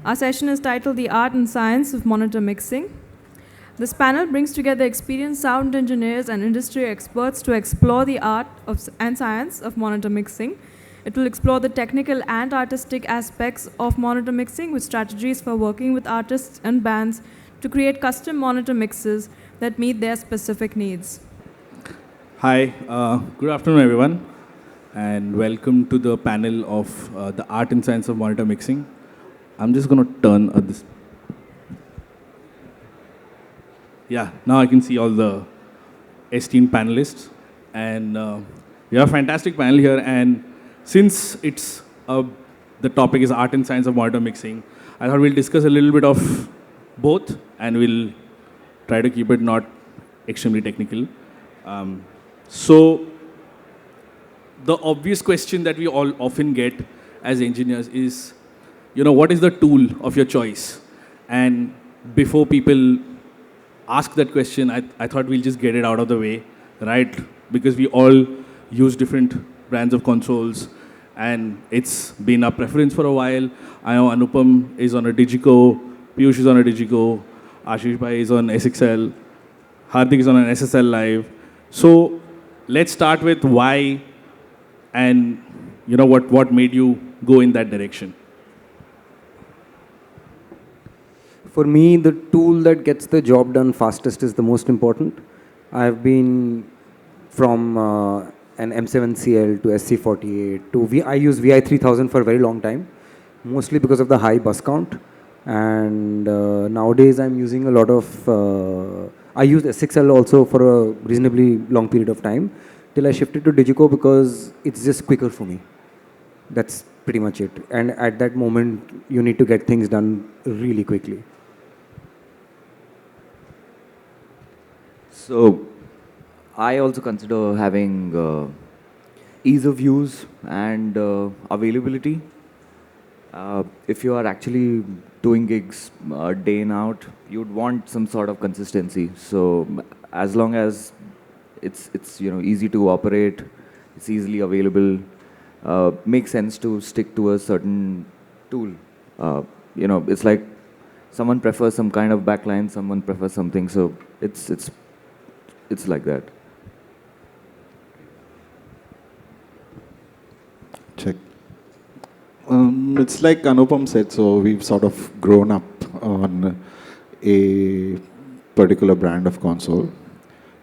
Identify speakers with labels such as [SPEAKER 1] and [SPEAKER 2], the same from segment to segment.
[SPEAKER 1] Our session is titled The Art and Science of Monitor Mixing. This panel brings together experienced sound engineers and industry experts to explore the art and science of monitor mixing. It will explore the technical and artistic aspects of monitor mixing with strategies for working with artists and bands to create custom monitor mixes that meet their specific needs.
[SPEAKER 2] Hi, good afternoon, everyone, and welcome to the panel of the Art and Science of Monitor Mixing. I'm just going to turn this. Yeah, now I can see all the esteemed panelists, and we have a fantastic panel here. And since the topic is Art and Science of Monitor Mixing, I thought we'll discuss a little bit of both, and we'll try to keep it not extremely technical. So the obvious question that we all often get as engineers is, what is the tool of your choice? And before people ask that question, I thought we'll just get it out of the way, right? Because we all use different brands of consoles, and it's been our preference for a while. I know Anupam is on a Digico, Piyush is on a Digico, Ashish bhai is on SXL, Hardik is on an SSL Live. So let's start with why and what made you go in that direction.
[SPEAKER 3] For me, the tool that gets the job done fastest is the most important. I've been from an M7CL to SC48 to I use VI3000 for a very long time, mostly because of the high bus count. And nowadays I'm using a lot of, I used S6L also for a reasonably long period of time till I shifted to Digico because it's just quicker for me. That's pretty much it. And at that moment, you need to get things done really quickly.
[SPEAKER 4] So, I also consider having ease of use and availability. If you are actually doing gigs day in out, you'd want some sort of consistency. So, as long as it's easy to operate, it's easily available, makes sense to stick to a certain tool. It's like someone prefers some kind of backline, someone prefers something. So it's like that.
[SPEAKER 5] Check. It's like Anupam said, so we've sort of grown up on a particular brand of console.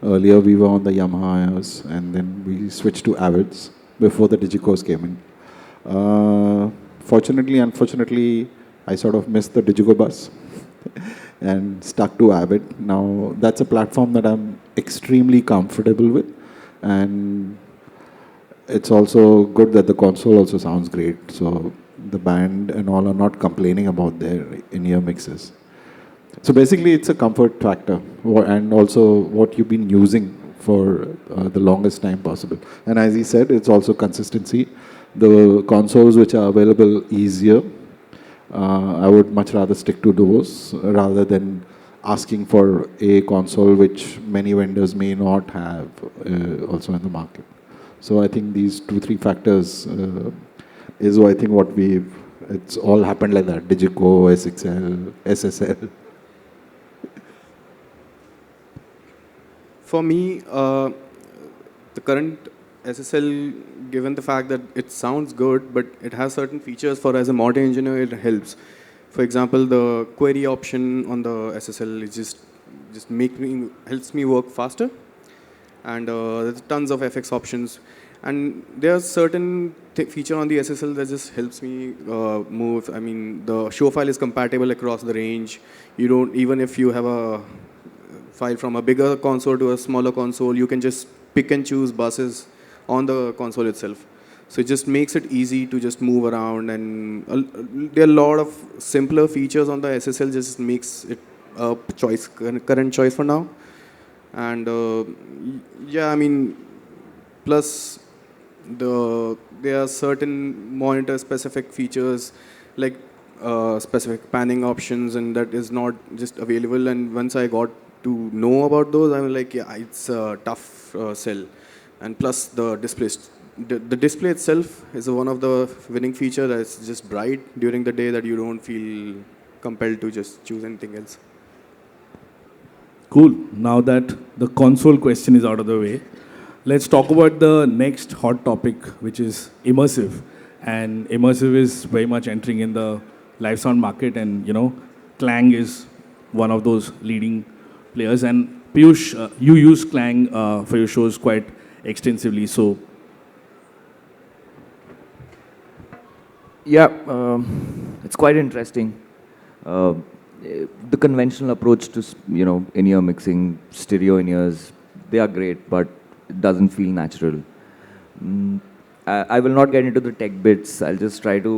[SPEAKER 5] Earlier we were on the Yamahas, and then we switched to Avids before the Digicos came in. Fortunately, unfortunately, I sort of missed the Digico bus and stuck to Avid. Now that's a platform that I'm extremely comfortable with, and it's also good that the console also sounds great. So the band and all are not complaining about their in-ear mixes. So basically, it's a comfort factor, and also what you've been using for the longest time possible. And as he said, it's also consistency. The consoles which are available easier, I would much rather stick to those rather than asking for a console which many vendors may not have also in the market. So I think these 2-3 factors is I think it's all happened like that. Digico, SXL, SSL.
[SPEAKER 6] For me, the current SSL, given the fact that it sounds good, but it has certain features for as a monitor engineer, it helps. For example, the query option on the SSL is just helps me work faster. And there's tons of FX options. And there's certain feature on the SSL that just helps me move. I mean, the show file is compatible across the range. You don't, even if you have a file from a bigger console to a smaller console, you can just pick and choose buses on the console itself. So it just makes it easy to just move around, and there are a lot of simpler features on the SSL, just makes it a choice, current choice for now. And yeah, I mean, plus there are certain monitor specific features like specific panning options, and that is not just available. And once I got to know about those, I'm like, yeah, it's a tough sell. And plus the displays. The display itself is one of the winning feature that's just bright during the day that you don't feel compelled to just choose anything else.
[SPEAKER 2] Cool. Now that the console question is out of the way, let's talk about the next hot topic, which is immersive. And immersive is very much entering in the live sound market, and Clang is one of those leading players. And Piyush, you use Clang for your shows quite extensively. So,
[SPEAKER 4] Yeah, it's quite interesting. The conventional approach to in-ear mixing, stereo in-ears, they are great, but it doesn't feel natural. I will not get into the tech bits. I'll just try to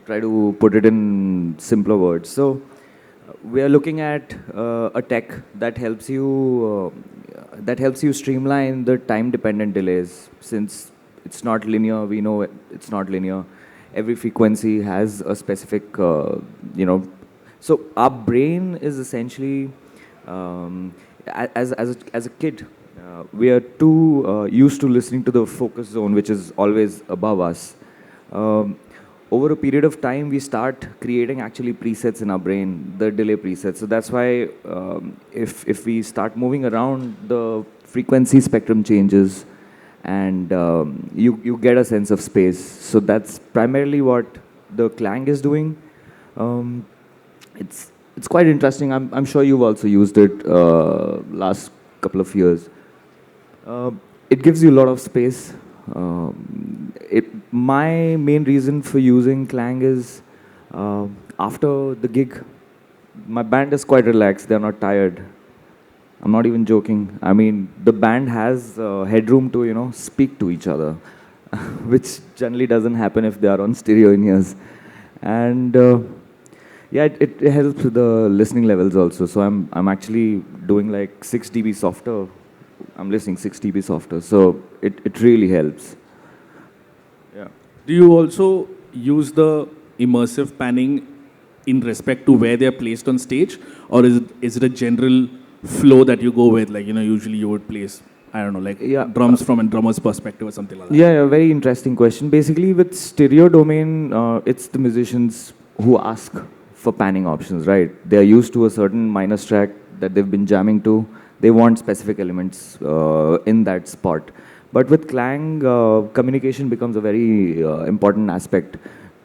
[SPEAKER 4] try to put it in simpler words. So we are looking at a tech that helps you streamline the time-dependent delays. Since it's not linear, we know it's not linear. Every frequency has a specific, So our brain is essentially, as a kid, we are too used to listening to the focus zone, which is always above us. Over a period of time, we start creating actually presets in our brain, the delay presets. So that's why if we start moving around, the frequency spectrum changes, and you get a sense of space. So that's primarily what the Clang is doing. It's quite interesting. I'm sure you've also used it last couple of years. It gives you a lot of space. My main reason for using Clang is after the gig, my band is quite relaxed. They're not tired. I'm not even joking. I mean, the band has headroom to speak to each other, which generally doesn't happen if they are on stereo in-ears. And yeah, it helps with the listening levels also. So I'm actually doing like 6 dB softer. I'm listening 6 dB softer. So it really helps. Yeah.
[SPEAKER 2] do you also use the immersive panning in respect to where they're placed on stage, or is it a general flow that you go with? Like, usually you would place, I don't know, like drums from a drummer's perspective or something like that.
[SPEAKER 4] Yeah, very interesting question. Basically, with stereo domain, it's the musicians who ask for panning options, right? They are used to a certain minus track that they've been jamming to. They want specific elements in that spot. But with Clang, communication becomes a very important aspect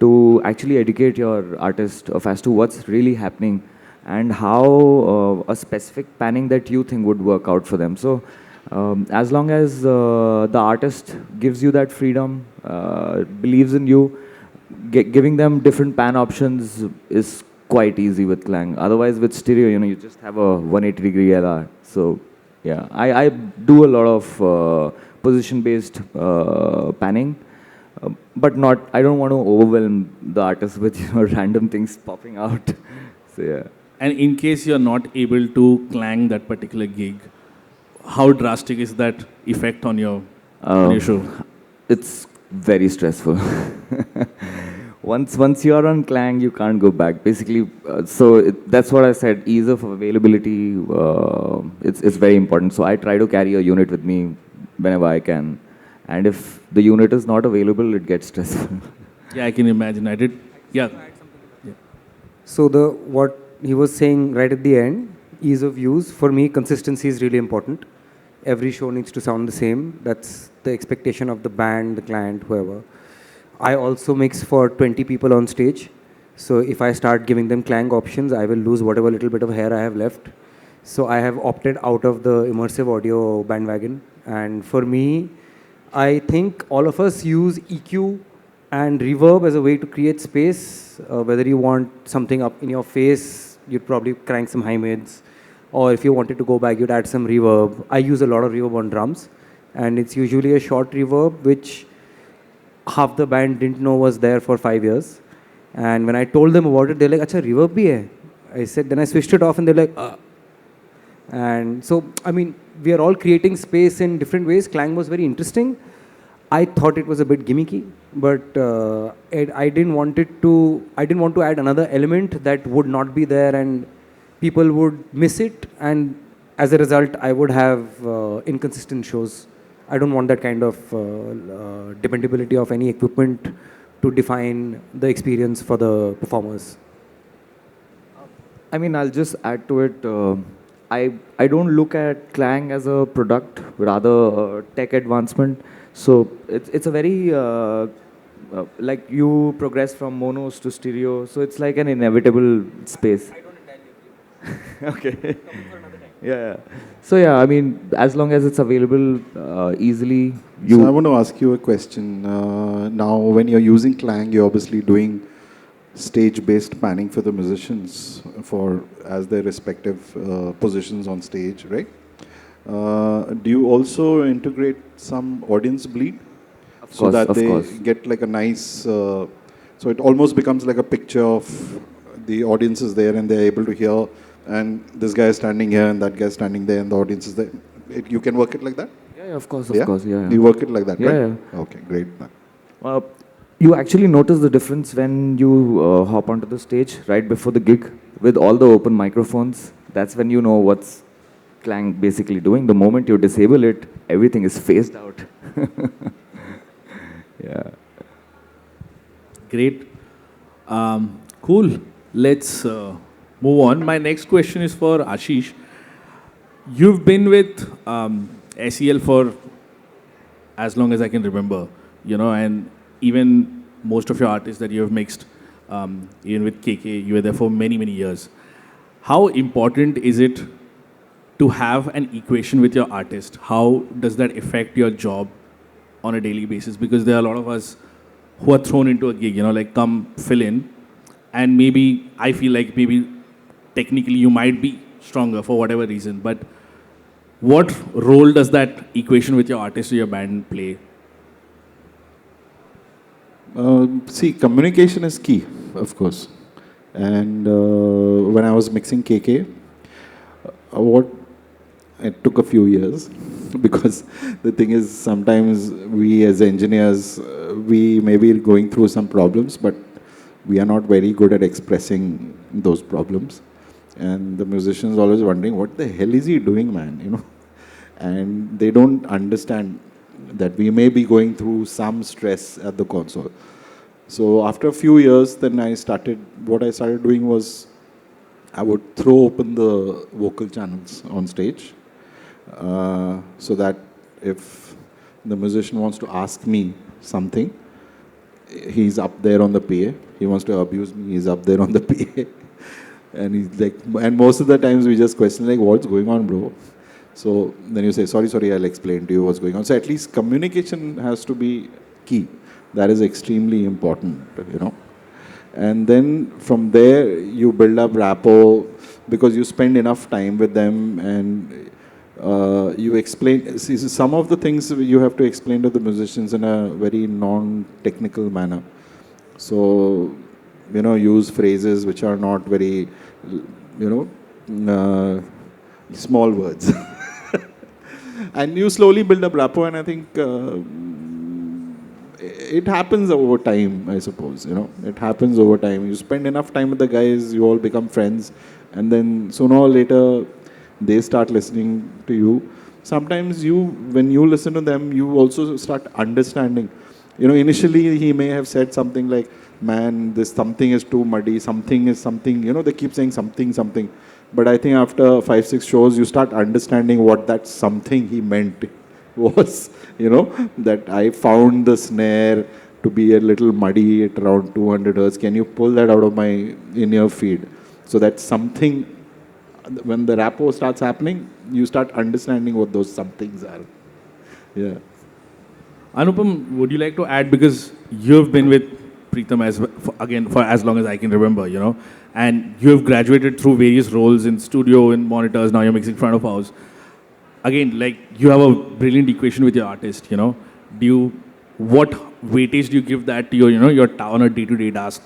[SPEAKER 4] to actually educate your artist as to what's really happening and how a specific panning that you think would work out for them. So as long as the artist gives you that freedom, believes in you, giving them different pan options is quite easy with Clang. Otherwise, with stereo, you just have a 180-degree LR. So yeah, I do a lot of position-based panning. But I don't want to overwhelm the artist with random things popping out. So yeah.
[SPEAKER 2] And in case you're not able to Clang that particular gig, how drastic is that effect on your show?
[SPEAKER 4] It's very stressful. Once you are on Clang, you can't go back. Basically, that's what I said. Ease of availability, it's very important. So I try to carry a unit with me whenever I can. And if the unit is not available, it gets stressful.
[SPEAKER 2] Yeah, I can imagine. I did. Yeah.
[SPEAKER 3] So what he was saying right at the end, ease of use, for me, consistency is really important. Every show needs to sound the same. That's the expectation of the band, the client, whoever. I also mix for 20 people on stage. So if I start giving them Clang options, I will lose whatever little bit of hair I have left. So I have opted out of the immersive audio bandwagon. And for me, I think all of us use EQ and reverb as a way to create space. Whether you want something up in your face, you'd probably crank some high mids. Or if you wanted to go back, you'd add some reverb. I use a lot of reverb on drums. And it's usually a short reverb, which half the band didn't know was there for 5 years. And when I told them about it, they're like, "Acha, reverb bhi hai?" I said, then I switched it off and they're like, And so, I mean, we are all creating space in different ways. Clang was very interesting. I thought it was a bit gimmicky, but I didn't want to add another element that would not be there and people would miss it. And as a result, I would have inconsistent shows. I don't want that kind of dependability of any equipment to define the experience for the performers.
[SPEAKER 4] I mean, I'll just add to it. I don't look at Clang as a product, rather tech advancement. So it's a very like you progress from monos to stereo. So it's like an inevitable space. Okay. Yeah. So yeah, I mean, as long as it's available easily, you.
[SPEAKER 5] So I want to ask you a question. Now, when you're using Clang, you're obviously doing stage-based panning for the musicians for as their respective positions on stage, right? Do you also integrate some audience bleed so that they get like a nice? So it almost becomes like a picture of the audience is there and they're able to hear, and this guy is standing here and that guy is standing there and the audience is there. You can work it like that?
[SPEAKER 4] Yeah, of course, of course. Yeah.
[SPEAKER 5] You work it like that,
[SPEAKER 4] Yeah,
[SPEAKER 5] right?
[SPEAKER 4] yeah.
[SPEAKER 5] Okay, great.
[SPEAKER 4] You actually notice the difference when you hop onto the stage right before the gig with all the open microphones. That's when you know what's Clang basically doing. The moment you disable it, everything is phased out. Yeah.
[SPEAKER 2] Great. Cool. Let's move on. My next question is for Ashish. You've been with SEL for as long as I can remember, and even most of your artists that you have mixed, even with KK, you were there for many, many years. How important is it to have an equation with your artist? How does that affect your job on a daily basis? Because there are a lot of us who are thrown into a gig, like come fill in, and maybe I feel like maybe technically you might be stronger for whatever reason, but what role does that equation with your artist or your band play?
[SPEAKER 5] See, communication is key, of course. And when I was mixing KK, it took a few years because the thing is sometimes we as engineers, we may be going through some problems, but we are not very good at expressing those problems. And the musicians always wondering, what the hell is he doing, man? And they don't understand that we may be going through some stress at the console. So after a few years, then what I started doing was I would throw open the vocal channels on stage so that if the musician wants to ask me something, he's up there on the PA. He wants to abuse me, he's up there on the PA. And he's like, and most of the times we just question like, what's going on, bro? So then you say, sorry, I'll explain to you what's going on. So at least communication has to be key. That is extremely important, And then from there, you build up rapport because you spend enough time with them and you explain. See, some of the things you have to explain to the musicians in a very non-technical manner. So, use phrases which are not very, small words. And you slowly build up rapport, and I think it happens over time, I suppose. It happens over time. You spend enough time with the guys, you all become friends, and then sooner or later, they start listening to you. Sometimes when you listen to them, you also start understanding. Initially he may have said something like, man, this something is too muddy, something is something, they keep saying something. But I think after 5-6 shows, you start understanding what that something he meant was, that I found the snare to be a little muddy at around 200 hertz. Can you pull that out of my in-ear feed? So that's something, when the rapport starts happening, you start understanding what those somethings are. Yeah.
[SPEAKER 2] Anupam, would you like to add, because you've been with Pritam for as long as I can remember, and you have graduated through various roles in studio, in monitors, now you're mixing front of house. Again, like you have a brilliant equation with your artist, what weightage do you give that to your on a day-to-day task?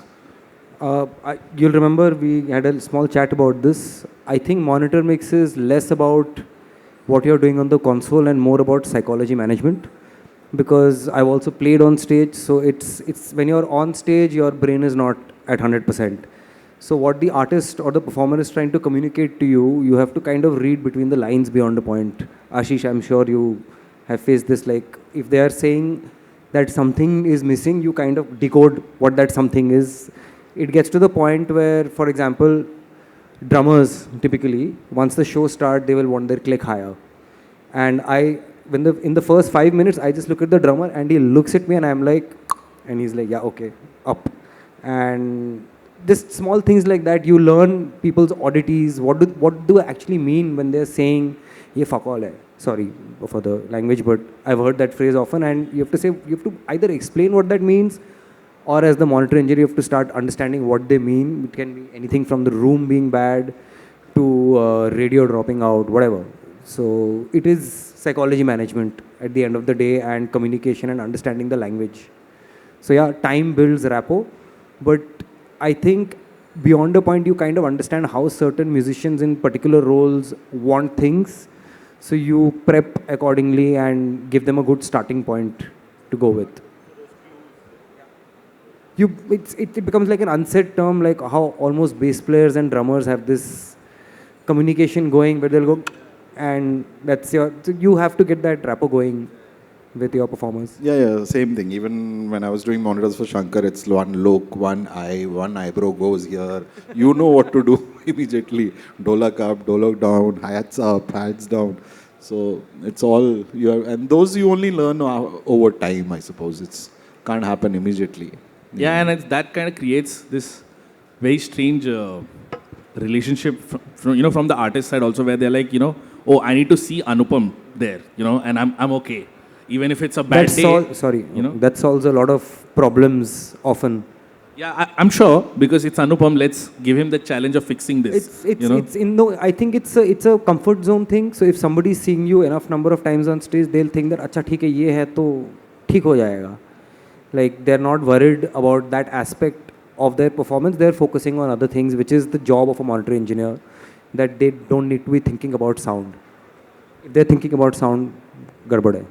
[SPEAKER 3] You'll remember we had a small chat about this. I think monitor mix is less about what you're doing on the console and more about psychology management. Because I've also played on stage, so it's when you're on stage, your brain is not at 100%. So what the artist or the performer is trying to communicate to you, you have to kind of read between the lines beyond a point. Ashish, I'm sure you have faced this, like if they are saying that something is missing, you kind of decode what that something is. It gets to the point where, for example, drummers typically, once the show starts, they will want their click higher. And in the first 5 minutes, I just look at the drummer and he looks at me and I'm like, and he's like, yeah, okay, up. And just small things like that, you learn people's oddities. What do I actually mean when they're saying, ye fuck all hai. Sorry for the language, but I've heard that phrase often, and you have to either explain what that means, or as the monitor engineer, you have to start understanding what they mean. It can be anything from the room being bad to radio dropping out, whatever. So it is psychology management at the end of the day, and communication and understanding the language. So yeah, time builds rapport, but I think beyond a point, you kind of understand how certain musicians in particular roles want things. So you prep accordingly and give them a good starting point to go with. It becomes like an unsaid term, like how almost bass players and drummers have this communication going where they'll go, and so you have to get that rapport going with your performers.
[SPEAKER 5] Yeah, same thing. Even when I was doing monitors for Shankar, it's one look, one eyebrow goes here. You know what to do immediately. Dolak up, dolak down, hats up, hats down. So it's all and those you only learn over time, I suppose. It's can't happen immediately.
[SPEAKER 2] Yeah, and that kind of creates this very strange relationship from the artist side also, where they're like, oh, I need to see Anupam there, and I'm okay. Even if it's a bad day.
[SPEAKER 3] That solves a lot of problems often.
[SPEAKER 2] Yeah, I'm sure, because it's Anupam. Let's give him the challenge of fixing this.
[SPEAKER 3] I think it's a comfort zone thing. So if somebody is seeing you enough number of times on stage, they'll think that अच्छा ठीक है ये है तो ठीक हो जाएगा. Like they're not worried about that aspect of their performance. They're focusing on other things, which is the job of a monitor engineer. That they don't need to be thinking about sound. If they're thinking about sound, garbad hai.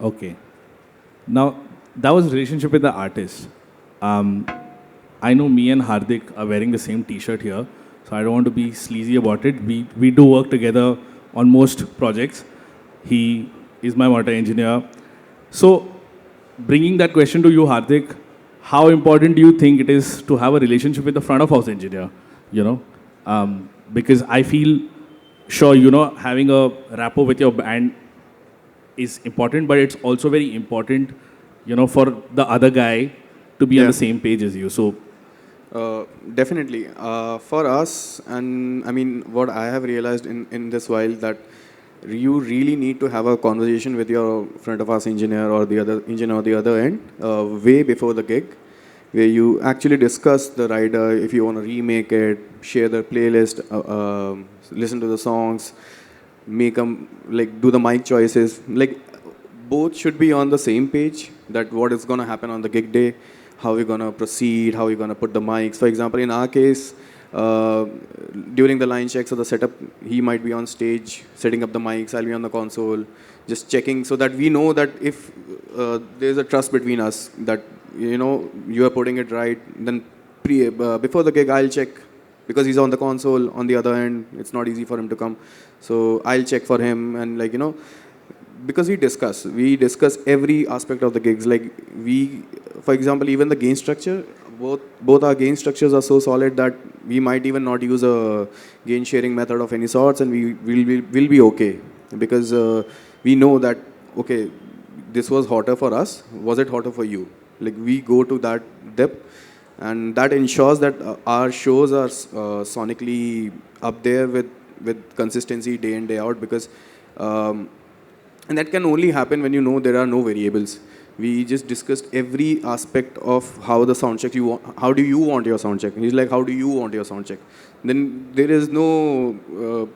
[SPEAKER 2] Okay. Now, that was relationship with the artist. I know me and Hardik are wearing the same T-shirt here, so I don't want to be sleazy about it. We do work together on most projects. He is my monitor engineer. So, bringing that question to you, Hardik, how important do you think it is to have a relationship with the front of house engineer? Because I feel sure, having a rapport with your band is important, but it's also very important, for the other guy to be on the same page as you. So,
[SPEAKER 6] definitely. For us, and I mean, what I have realized in this while, that you really need to have a conversation with your front of house engineer or the other engineer or the other end way before the gig, where you actually discuss the rider, if you want to remake it, share the playlist, listen to the songs, make them, like, do the mic choices. Like, both should be on the same page, that what is going to happen on the gig day, how we're going to proceed, how we're going to put the mics. For example, in our case, during the line checks or the setup, he might be on stage setting up the mics, I'll be on the console, just checking, so that we know that if there's a trust between us, that, you are putting it right, then before the gig, I'll check, because he's on the console, on the other end, it's not easy for him to come. So I'll check for him, and because we discuss every aspect of the gigs. Like for example, even the gain structure, both our gain structures are so solid that we might even not use a gain sharing method of any sorts, and we'll be okay, because we know that, okay, this was hotter for us, was it hotter for you? Like, we go to that depth, and that ensures that our shows are sonically up there with consistency day in, day out, because and that can only happen when there are no variables. We just discussed every aspect of how the sound check how do you want your sound check? And he's like, how do you want your sound check? Then there is no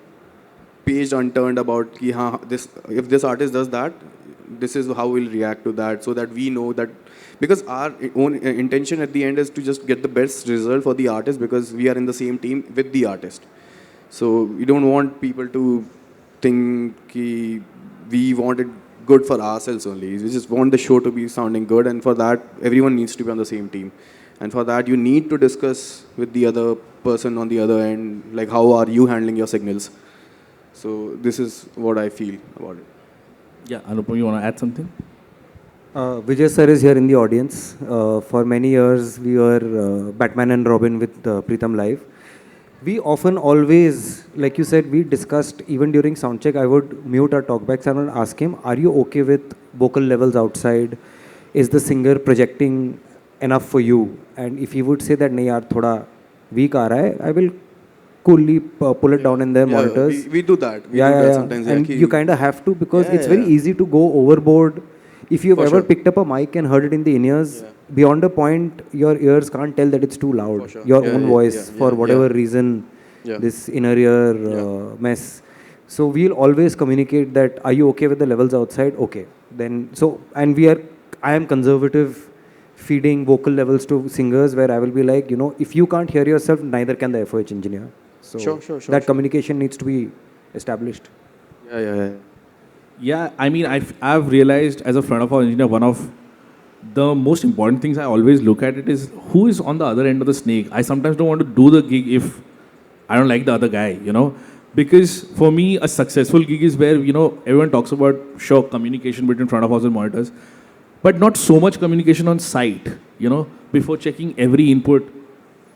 [SPEAKER 6] page unturned about if this artist does that, this is how we'll react to that, so that we know that, because our own intention at the end is to just get the best result for the artist, because we are in the same team with the artist. So we don't want people to think we want it good for ourselves only. We just want the show to be sounding good, and for that, everyone needs to be on the same team. And for that, you need to discuss with the other person on the other end, like, how are you handling your signals? So this is what I feel about it.
[SPEAKER 2] Yeah, Anupam, you want to add something?
[SPEAKER 3] Vijay sir is here in the audience. For many years, we were Batman and Robin with Pritam Live. We often always, like you said, we discussed even during sound check. I would mute our talkbacks and I would ask him, "Are you okay with vocal levels outside? Is the singer projecting enough for you?" And if he would say that, "नहीं यार, थोड़ा weak आ रहा है," I will coolly pull it down in their monitors.
[SPEAKER 6] We do that. We do
[SPEAKER 3] Yeah,
[SPEAKER 6] that
[SPEAKER 3] yeah.
[SPEAKER 6] sometimes.
[SPEAKER 3] And
[SPEAKER 6] yeah,
[SPEAKER 3] you kind of have to, because
[SPEAKER 6] Yeah,
[SPEAKER 3] it's very
[SPEAKER 6] yeah.
[SPEAKER 3] easy to go overboard. If you've
[SPEAKER 6] For
[SPEAKER 3] ever
[SPEAKER 6] sure.
[SPEAKER 3] picked up a mic and heard it in the in-ears, beyond a point, your ears can't tell that it's too loud.
[SPEAKER 6] For sure.
[SPEAKER 3] Your
[SPEAKER 6] Yeah,
[SPEAKER 3] own
[SPEAKER 6] yeah,
[SPEAKER 3] voice,
[SPEAKER 6] yeah,
[SPEAKER 3] for
[SPEAKER 6] yeah,
[SPEAKER 3] whatever
[SPEAKER 6] yeah.
[SPEAKER 3] reason,
[SPEAKER 6] Yeah.
[SPEAKER 3] this inner ear mess. So we'll always communicate that, are you okay with the levels outside? Okay. Then, so, and I am conservative feeding vocal levels to singers, where I will be like, if you can't hear yourself, neither can the FOH engineer. So
[SPEAKER 6] Sure,
[SPEAKER 3] that communication needs to be established.
[SPEAKER 6] Yeah.
[SPEAKER 2] Yeah, I mean, I've realized as a friend of our engineer, one of the most important things I always look at it is who is on the other end of the snake. I sometimes don't want to do the gig if I don't like the other guy, because for me, a successful gig is where, everyone talks about, sure, communication between front of house and monitors, but not so much communication on site, before checking every input.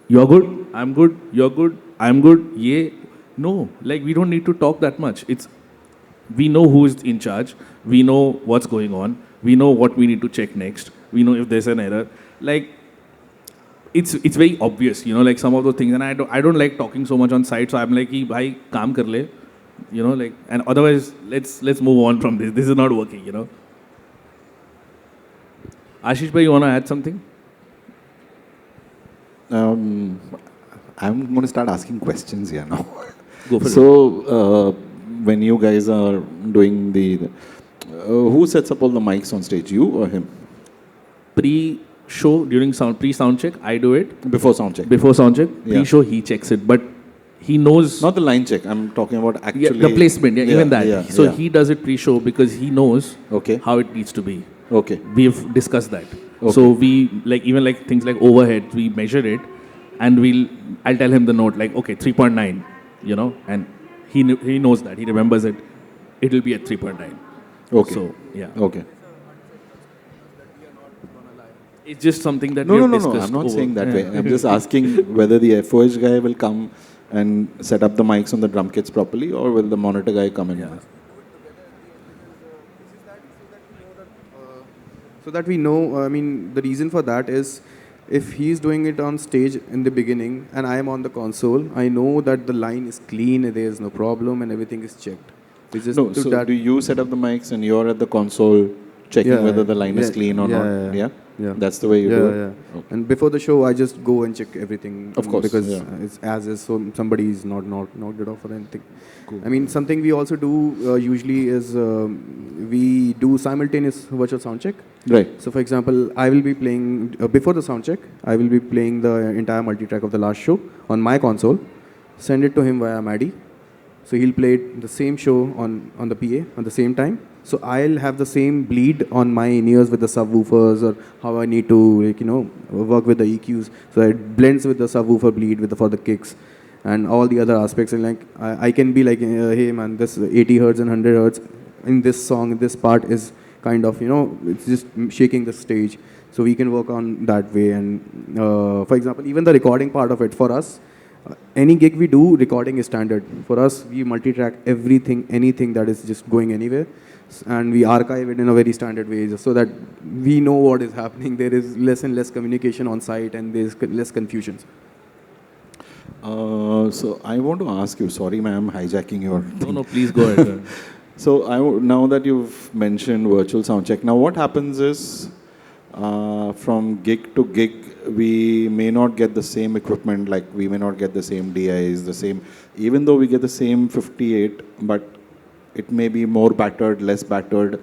[SPEAKER 2] You're good, I'm good, you're good, I'm good, yeah. No, like we don't need to talk that much. We know who is in charge, we know what's going on, we know what we need to check next, we know if there's an error. Like, it's very obvious, like some of those things, and I don't like talking so much on site, so I'm like, "Ki, bhai, kaam kar le," like, and otherwise, let's move on from this. This is not working, Ashish bhai, you want to add something?
[SPEAKER 5] I'm going to start asking questions here now.
[SPEAKER 2] Go for it.
[SPEAKER 5] So, when you guys are doing who sets up all the mics on stage, you or him?
[SPEAKER 2] Pre-show, pre-sound check, I do it.
[SPEAKER 5] Before sound check?
[SPEAKER 2] Before sound check,
[SPEAKER 5] Yeah.
[SPEAKER 2] pre-show, he checks it, but he knows...
[SPEAKER 5] Not the line check, I'm talking about actually...
[SPEAKER 2] the placement, even that. So he does it pre-show because he knows how it needs to be.
[SPEAKER 5] Okay.
[SPEAKER 2] We've discussed that.
[SPEAKER 5] Okay.
[SPEAKER 2] So we, even things like overhead, we measure it, and I'll tell him the note, like, okay, 3.9, and he knows that, he remembers it. It will be at 3.9.
[SPEAKER 5] Okay.
[SPEAKER 2] So, yeah.
[SPEAKER 5] Okay.
[SPEAKER 2] It's just something that
[SPEAKER 5] No,
[SPEAKER 2] we have
[SPEAKER 5] no,
[SPEAKER 2] discussed.
[SPEAKER 5] I'm not
[SPEAKER 2] over.
[SPEAKER 5] saying that way. I'm just asking whether the FOH guy will come and set up the mics on the drum kits properly, or will the monitor guy come in?
[SPEAKER 2] Yeah.
[SPEAKER 6] So that we know, the reason for that is, if he's doing it on stage in the beginning and I am on the console, I know that the line is clean, there is no problem, and everything is checked. It's just
[SPEAKER 5] No, so do you set up the mics and you're at the console checking whether the line is clean or not? Yeah?
[SPEAKER 6] Yeah.
[SPEAKER 5] That's the way you do it?
[SPEAKER 6] Yeah.
[SPEAKER 5] Okay.
[SPEAKER 6] And before the show, I just go and check everything.
[SPEAKER 5] Of course,
[SPEAKER 6] Because
[SPEAKER 5] yeah.
[SPEAKER 6] it's as is, so somebody is not knocked it off or anything.
[SPEAKER 5] Cool.
[SPEAKER 6] Something we also do usually is we do simultaneous virtual sound check.
[SPEAKER 5] Right.
[SPEAKER 6] So for example, I will be playing, before the sound check, I will be playing the entire multi-track of the last show on my console, send it to him via MADI. So he'll play it the same show on the PA at the same time. So I'll have the same bleed on my in-ears with the subwoofers, or how I need to work with the EQs. So it blends with the subwoofer bleed for the kicks and all the other aspects. And I can be like, hey man, this 80 hertz and 100 hertz in this song, this part is kind of, it's just shaking the stage. So we can work on that way. And for example, even the recording part of it for us, any gig we do, recording is standard. For us, we multi-track everything, anything that is just going anywhere. And we archive it in a very standard way so that we know what is happening. There is less and less communication on site, and there is less confusions.
[SPEAKER 5] So I want to ask you, sorry ma'am, hijacking your thing.
[SPEAKER 2] No, please go ahead.
[SPEAKER 5] So now that you've mentioned virtual sound check, now what happens is from gig to gig, we may not get the same equipment, like we may not get the same DIs, even though we get the same 58, but it may be more battered, less battered,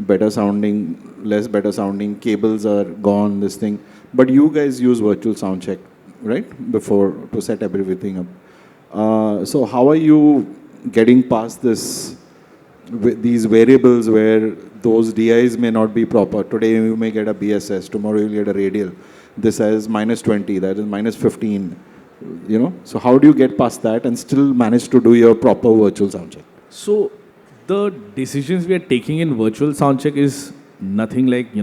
[SPEAKER 5] better sounding, less better sounding, cables are gone, this thing. But you guys use virtual sound check, right? Before, to set everything up. So how are you getting past these variables where those DIs may not be proper? Today you may get a BSS, tomorrow you'll get a radial. This has -20, that is -15, So how do you get past that and still manage to do your proper virtual sound check?
[SPEAKER 2] So the decisions we are taking in virtual soundcheck is nothing like,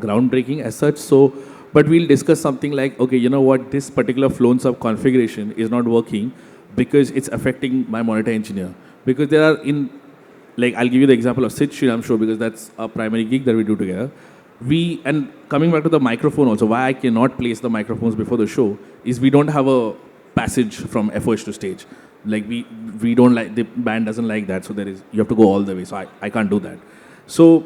[SPEAKER 2] groundbreaking as such. So But we'll discuss something like, okay, you know what, this particular flown sub configuration is not working because it's affecting my monitor engineer. Because there are like I'll give you the example of Sid Shriram show because that's our primary gig that we do together. And coming back to the microphone also, why I cannot place the microphones before the show is we don't have a passage from FOH to stage. Like we don't like, the band doesn't like that, so you have to go all the way. So I can't do that. So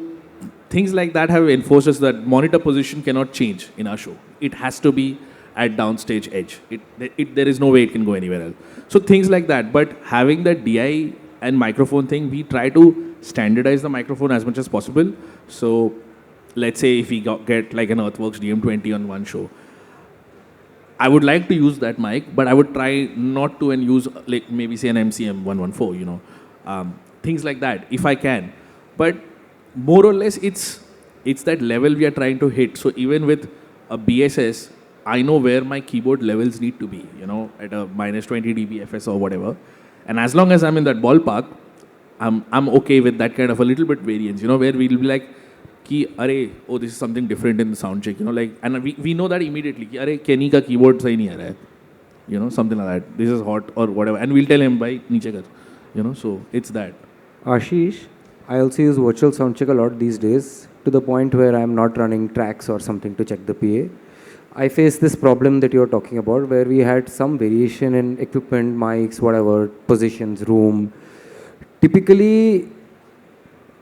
[SPEAKER 2] things like that have enforced us that monitor position cannot change in our show. It has to be at downstage edge. There is no way it can go anywhere else. So things like that. But having that DI and microphone thing, we try to standardize the microphone as much as possible. So let's say if we get like an Earthworks DM20 on one show, I would like to use that mic, but I would try not to and use like maybe say an MCM 114, things like that if I can. But more or less, it's that level we are trying to hit. So even with a BSS, I know where my keyboard levels need to be, at a minus 20 dB FS or whatever. And as long as I'm in that ballpark, I'm okay with that kind of a little bit variance, where we'll be like, ki, oh, this is something different in the sound check, and we know that immediately, ki, Kenny ka keyboard sahi nahi aa raha hai, something like that. This is hot or whatever. And we'll tell him, bhai, niche kar, so it's that.
[SPEAKER 3] Ashish, I also use virtual soundcheck a lot these days to the point where I'm not running tracks or something to check the PA. I face this problem that you're talking about where we had some variation in equipment, mics, whatever, positions, room. Typically,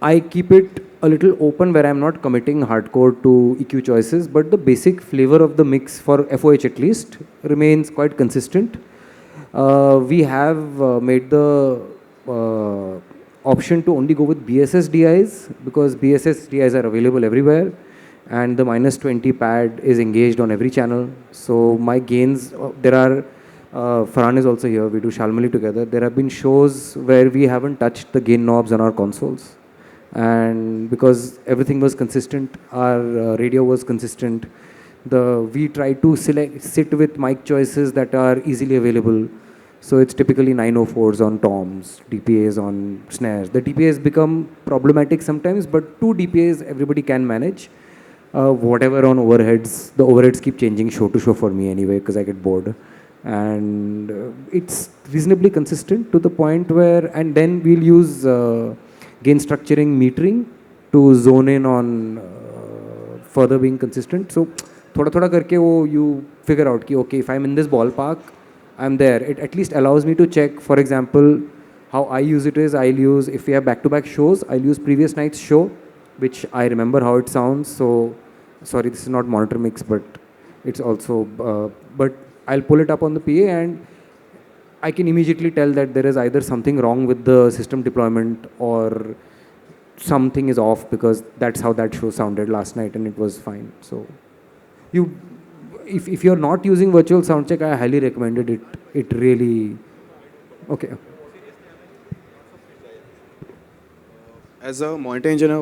[SPEAKER 3] I keep it a little open where I'm not committing hardcore to EQ choices, but the basic flavor of the mix for FOH at least remains quite consistent. We have made the option to only go with BSS DIs because BSS DIs are available everywhere and the minus 20 pad is engaged on every channel. So my gains, there are, Farhan is also here, we do Shalmali together. There have been shows where we haven't touched the gain knobs on our consoles. And because everything was consistent, our radio was consistent, we try to sit with mic choices that are easily available. So it's typically 904s on toms, DPAs on snares. The DPAs become problematic sometimes, but 2 DPAs everybody can manage. Whatever on overheads, the overheads keep changing show to show for me anyway because I get bored. And it's reasonably consistent to the point where, and then we'll use gain structuring metering to zone in on further being consistent. So thoda karke you figure out ki, okay, if I'm in this ballpark, I'm there. It at least allows me to check, for example, how I use it is, I'll use, if we have back-to-back shows, I'll use previous night's show, which I remember how it sounds. So, sorry, this is not monitor mix, but it's also, but I'll pull it up on the PA and I can immediately tell that there is either something wrong with the system deployment or something is off because that's how that show sounded last night and it was fine. So, if you're not using virtual soundcheck, I highly recommend it. It really, okay.
[SPEAKER 6] As a monitor engineer,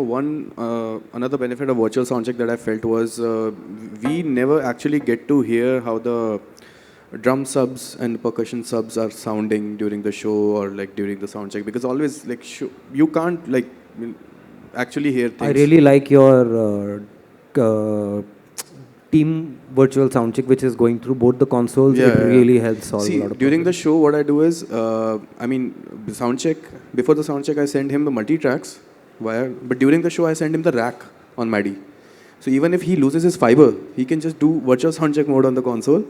[SPEAKER 6] another benefit of virtual soundcheck that I felt was we never actually get to hear how the drum subs and percussion subs are sounding during the show or like during the soundcheck because always like you can't like actually hear things.
[SPEAKER 3] I really like your team virtual soundcheck which is going through both the consoles.
[SPEAKER 6] Yeah,
[SPEAKER 3] it really helps solve
[SPEAKER 6] See,
[SPEAKER 3] a lot of
[SPEAKER 6] during the
[SPEAKER 3] problems.
[SPEAKER 6] show, what I do is, soundcheck, before the soundcheck, I send him the multi-tracks but during the show, I send him the rack on MADI. So even if he loses his fiber, he can just do virtual soundcheck mode on the console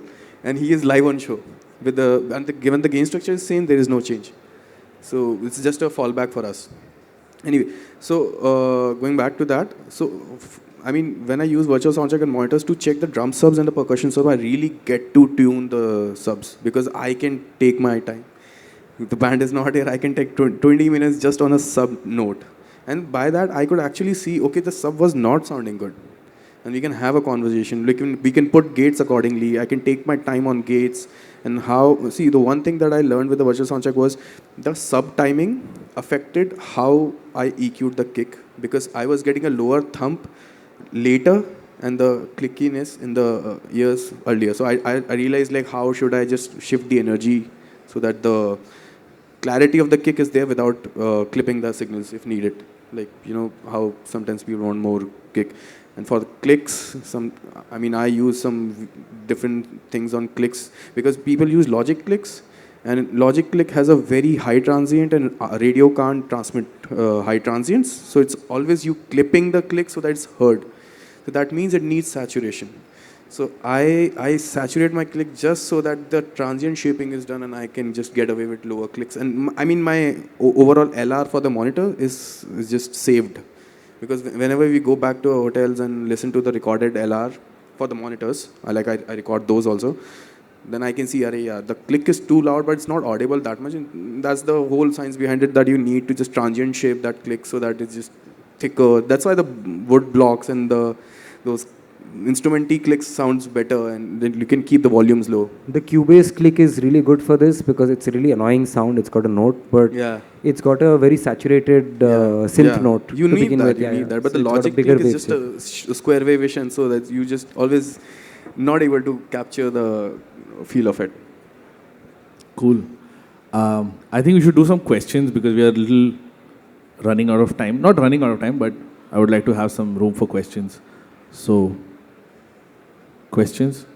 [SPEAKER 6] and he is live on show. Given the gain structure is same, there is no change. So it's just a fallback for us. Anyway, so going back to that, so when I use virtual soundcheck and monitors to check the drum subs and the percussion sub, I really get to tune the subs because I can take my time. If the band is not here, I can take 20 minutes just on a sub note. And by that, I could actually see, okay, the sub was not sounding good. And we can have a conversation. We can put gates accordingly. I can take my time on gates. And the one thing that I learned with the virtual soundcheck was the sub timing affected how I EQ'd the kick because I was getting a lower thump later and the clickiness in the ears earlier. So I realized like how should I just shift the energy so that the clarity of the kick is there without clipping the signals if needed. Like, how sometimes people want more kick. And for the clicks, I use some different things on clicks because people use logic clicks, and logic click has a very high transient, and radio can't transmit high transients. So it's always you clipping the click so that it's heard. So that means it needs saturation. So I saturate my click just so that the transient shaping is done and I can just get away with lower clicks. And my overall LR for the monitor is just saved. Because whenever we go back to our hotels and listen to the recorded LR for the monitors, I record those also, then I can see, the click is too loud, but it's not audible that much. And that's the whole science behind it, that you need to just transient shape that click so that it's just thicker. That's why the wood blocks and those instrument-y clicks sounds better, and then you can keep the volumes low.
[SPEAKER 3] The Cubase click is really good for this because it's a really annoying sound. It's got a note, but it's got a very saturated synth note.
[SPEAKER 6] You need that. But so the logic click is just a square waveation, so that you just always not able to capture the feel of it.
[SPEAKER 2] Cool. I think we should do some questions because we are a little running out of time. Not running out of time, but I would like to have some room for questions. So, questions?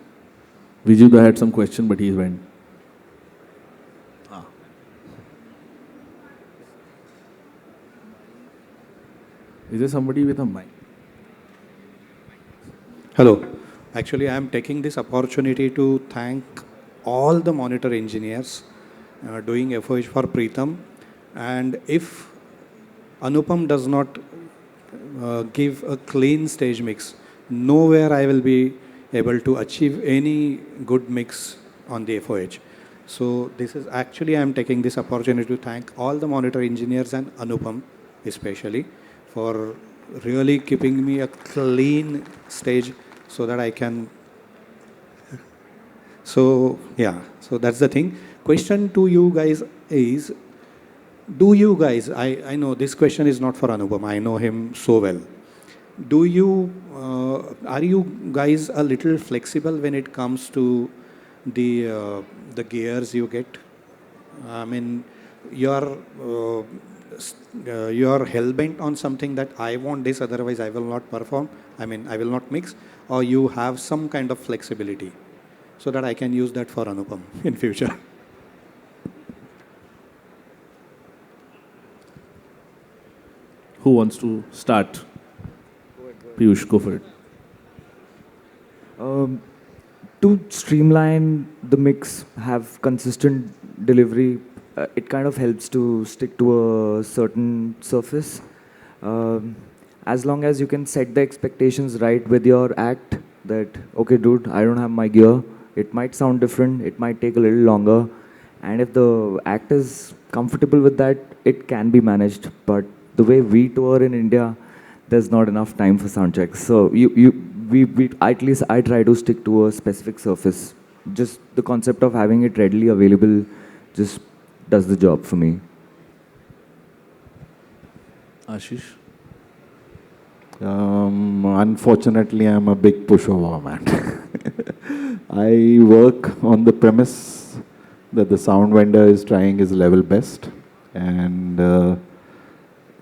[SPEAKER 2] Vijuda had some question, but he went. Is there somebody with a mic?
[SPEAKER 7] Hello. Actually, I am taking this opportunity to thank all the monitor engineers doing FOH for Preetham. And if Anupam does not give a clean stage mix, nowhere I will be able to achieve any good mix on the FOH. So this is actually, I am taking this opportunity to thank all the monitor engineers and Anupam especially for really keeping me a clean stage so that I can. So yeah, so that's the thing. Question to you guys is, do you guys, I know this question is not for Anupam, I know him so well. Do you, are you guys a little flexible when it comes to the gears you get? I mean, you're hell-bent on something that I want this, otherwise I will not perform, I mean, I will not mix, or you have some kind of flexibility so that I can use that for Anupam in future?
[SPEAKER 2] Who wants to start? Piyush, go for it.
[SPEAKER 4] To streamline the mix, have consistent delivery, it kind of helps to stick to a certain surface. As long as you can set the expectations right with your act, that, okay, dude, I don't have my gear. It might sound different. It might take a little longer. And if the act is comfortable with that, it can be managed. But the way we tour in India, there's not enough time for sound checks. So we at least I try to stick to a specific surface. Just the concept of having it readily available just does the job for me.
[SPEAKER 2] Ashish?
[SPEAKER 5] Unfortunately, I'm a big pushover, man. I work on the premise that the sound vendor is trying his level best, and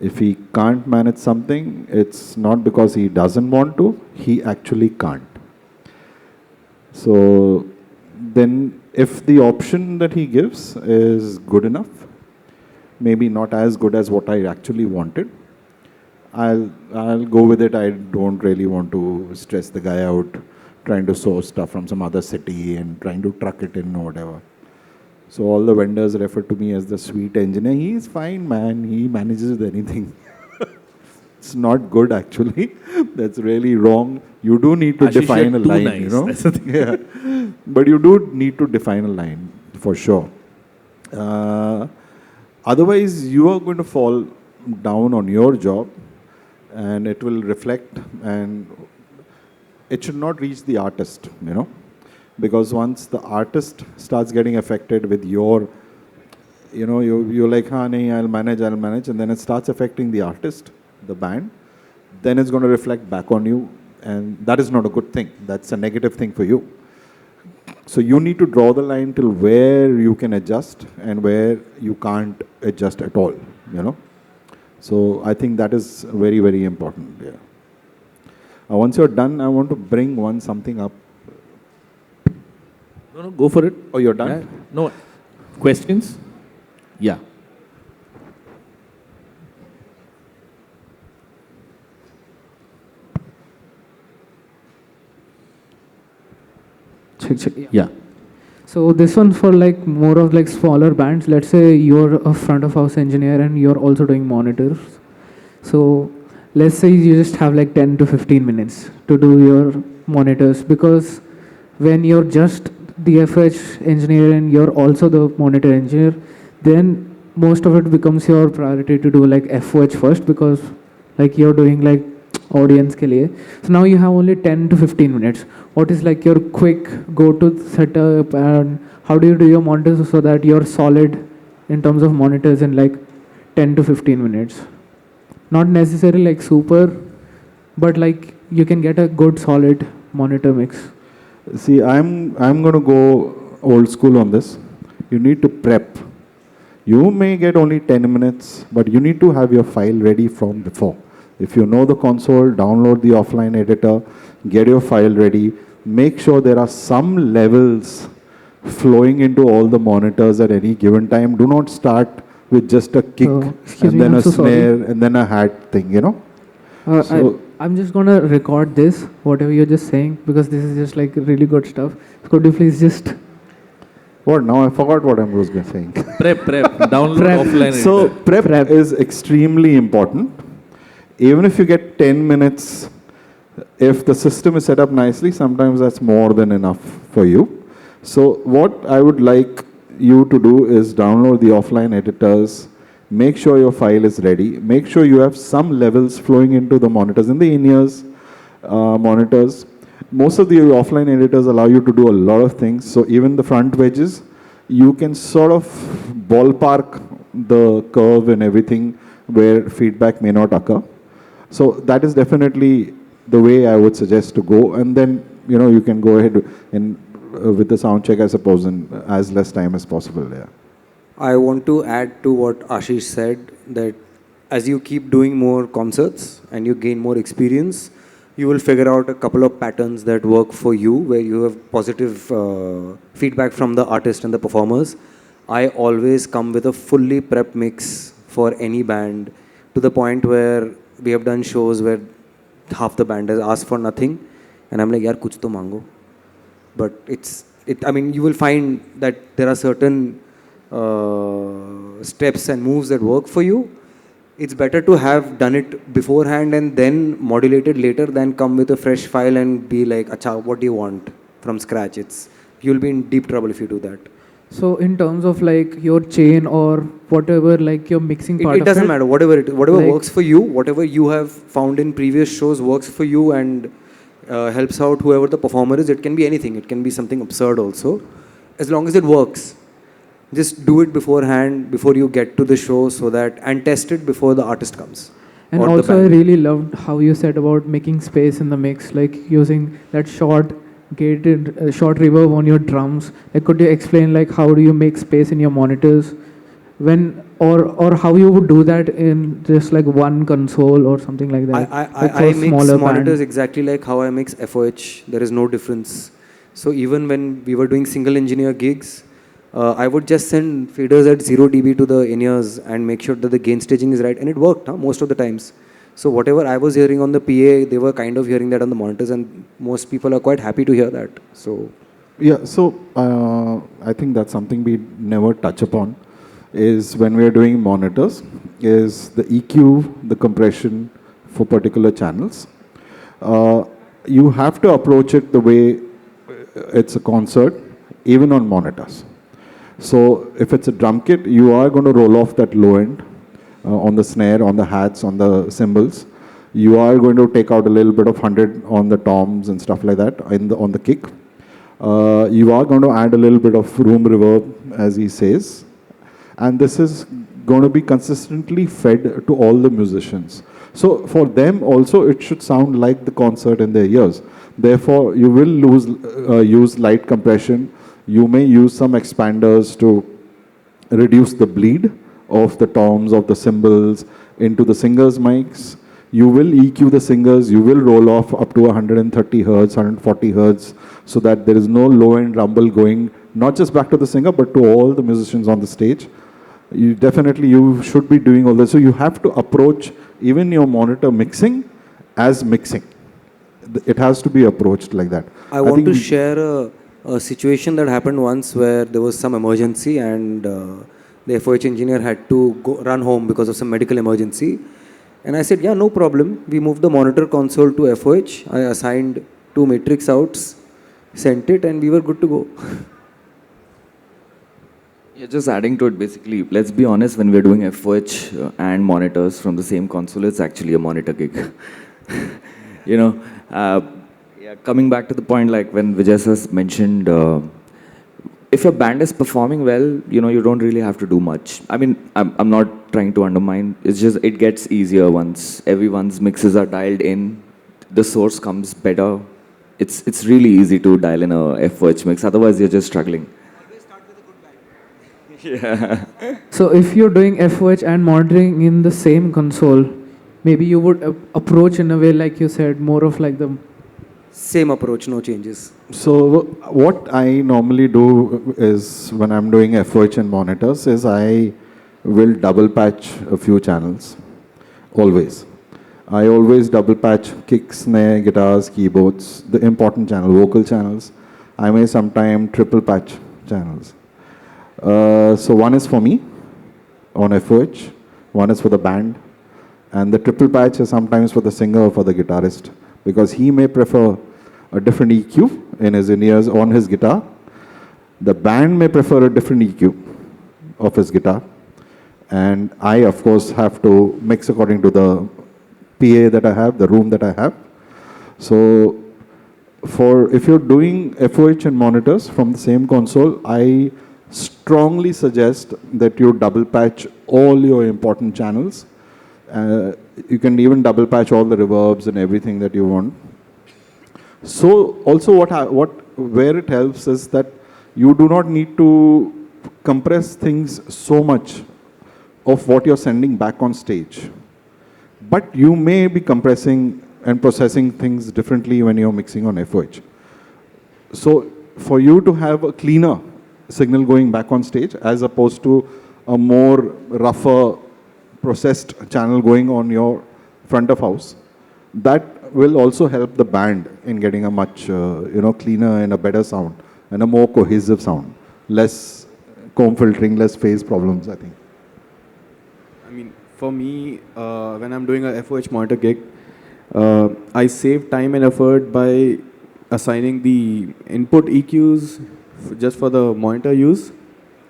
[SPEAKER 5] if he can't manage something, it's not because he doesn't want to, he actually can't. So then if the option that he gives is good enough, maybe not as good as what I actually wanted, I'll go with it. I don't really want to stress the guy out trying to source stuff from some other city and trying to truck it in or whatever. So all the vendors refer to me as the sweet engineer. He's fine, man. He manages with anything. It's not good, actually. That's really wrong. You do need to define a line, nice. You know.
[SPEAKER 2] That's the thing.
[SPEAKER 5] Yeah. But you do need to define a line, for sure. Otherwise, you are going to fall down on your job, and it will reflect, and it should not reach the artist, you know. Because once the artist starts getting affected with your, you know, you're like, nahi, I'll manage, and then it starts affecting the artist, the band, then it's going to reflect back on you, and that is not a good thing. That's a negative thing for you. So you need to draw the line till where you can adjust and where you can't adjust at all, you know. So I think that is very, very important. Yeah. Once you're done, I want to bring something up.
[SPEAKER 2] No, go for it.
[SPEAKER 5] Oh, you're done?
[SPEAKER 2] Yeah. No. Questions? Yeah.
[SPEAKER 8] Check.
[SPEAKER 2] Yeah.
[SPEAKER 8] So this one for like more of like smaller bands. Let's say you're a front of house engineer and you're also doing monitors. So let's say you just have like 10 to 15 minutes to do your monitors, because when you're just the FH engineer and you're also the monitor engineer, then most of it becomes your priority to do like FOH first, because like you're doing like audience ke liye. So now you have only 10 to 15 minutes. What is like your quick go-to setup, and how do you do your monitors so that you're solid in terms of monitors in like 10 to 15 minutes? Not necessarily like super, but like you can get a good solid monitor mix.
[SPEAKER 5] See, I'm going to go old school on this. You need to prep. You may get only 10 minutes, but you need to have your file ready from before. If you know the console, download the offline editor, get your file ready. Make sure there are some levels flowing into all the monitors at any given time. Do not start with just a kick and then a snare and then a hat thing, you know.
[SPEAKER 8] I'm just gonna record this, whatever you're just saying, because this is just like really good stuff. Could you please just...
[SPEAKER 5] What? Now I forgot what I was saying.
[SPEAKER 2] Prep. Download offline.
[SPEAKER 5] So prep is extremely important. Even if you get 10 minutes, if the system is set up nicely, sometimes that's more than enough for you. So what I would like you to do is download the offline editors, make sure your file is ready, make sure you have some levels flowing into the monitors. In the in-ears monitors, most of the offline editors allow you to do a lot of things. So even the front wedges, you can sort of ballpark the curve and everything where feedback may not occur. So that is definitely the way I would suggest to go. And then, you know, you can go ahead and with the sound check, I suppose, in as less time as possible there.
[SPEAKER 3] I want to add to what Ashish said, that as you keep doing more concerts and you gain more experience, you will figure out a couple of patterns that work for you, where you have positive feedback from the artist and the performers. I always come with a fully prep mix for any band, to the point where we have done shows where half the band has asked for nothing, and I'm like, yaar, kuch to mango. But I mean, you will find that there are certain steps and moves that work for you. It's better to have done it beforehand and then modulated later than come with a fresh file and be like, acha, what do you want from scratch? You'll be in deep trouble if you do that.
[SPEAKER 8] So in terms of like your chain or whatever, like your mixing part
[SPEAKER 3] it doesn't matter. Whatever like, works for you, whatever you have found in previous shows works for you and helps out whoever the performer is. It can be anything. It can be something absurd also, as long as it works. Just do it beforehand, before you get to the show, and test it before the artist comes.
[SPEAKER 8] And also I really loved how you said about making space in the mix, like using that short reverb on your drums. Like, could you explain like how do you make space in your monitors, or how you would do that in just like one console or something like that?
[SPEAKER 3] I mix monitors exactly like how I mix FOH. There is no difference. So even when we were doing single engineer gigs, I would just send feeders at 0 dB to the in-ears and make sure that the gain staging is right, and it worked most of the times. So whatever I was hearing on the PA, they were kind of hearing that on the monitors, and most people are quite happy to hear that. So
[SPEAKER 5] yeah, so I think that's something we never touch upon, is when we are doing monitors, is the EQ, the compression for particular channels. You have to approach it the way it's a concert, even on monitors. So if it's a drum kit, you are going to roll off that low end on the snare, on the hats, on the cymbals. You are going to take out a little bit of 100 on the toms and stuff like that on the kick. You are going to add a little bit of room reverb, as he says. And this is going to be consistently fed to all the musicians. So for them also, it should sound like the concert in their ears. Therefore, you will use light compression. You may use some expanders to reduce the bleed of the toms, of the cymbals into the singer's mics. You will EQ the singers, you will roll off up to 130 hertz, 140 hertz, so that there is no low-end rumble going, not just back to the singer, but to all the musicians on the stage. You should be doing all this. So you have to approach even your monitor mixing as mixing. It has to be approached like that.
[SPEAKER 3] I want to share a situation that happened once where there was some emergency and the FOH engineer had to run home because of some medical emergency. And I said, yeah, no problem. We moved the monitor console to FOH. I assigned 2 matrix outs, sent it, and we were good to go.
[SPEAKER 4] Yeah, just adding to it, basically, let's be honest, when we're doing FOH and monitors from the same console, it's actually a monitor gig. You know, yeah, coming back to the point, like when Vijay has mentioned, if your band is performing well, you know, you don't really have to do much. I mean, I'm not trying to undermine, it's just, it gets easier once everyone's mixes are dialed in, the source comes better. It's really easy to dial in a FOH mix, otherwise you're just struggling. Yeah.
[SPEAKER 8] So if you're doing FOH and monitoring in the same console, maybe you would approach in a way like you said, more of like the...
[SPEAKER 3] Same approach, no changes.
[SPEAKER 5] So what I normally do is, when I'm doing FOH and monitors, is I will double patch a few channels, always. I always double patch kick, snare, guitars, keyboards, the important channel, vocal channels. I may sometime triple patch channels. So one is for me on FOH, one is for the band, and the triple patch is sometimes for the singer or for the guitarist, because he may prefer a different EQ in his in-ears on his guitar. The band may prefer a different EQ of his guitar, and I, of course, have to mix according to the PA that I have, the room that I have. So if you're doing FOH and monitors from the same console, I strongly suggest that you double patch all your important channels. You can even double patch all the reverbs and everything that you want. So also where it helps is that you do not need to compress things so much of what you're sending back on stage. But you may be compressing and processing things differently when you're mixing on FOH. So for you to have a cleaner signal going back on stage as opposed to a more rougher processed channel going on your front of house, that will also help the band in getting a much cleaner and a better sound and a more cohesive sound. Less comb filtering, less phase problems, I think.
[SPEAKER 6] I mean, for me, when I'm doing a FOH monitor gig, I save time and effort by assigning the input EQs just for the monitor use,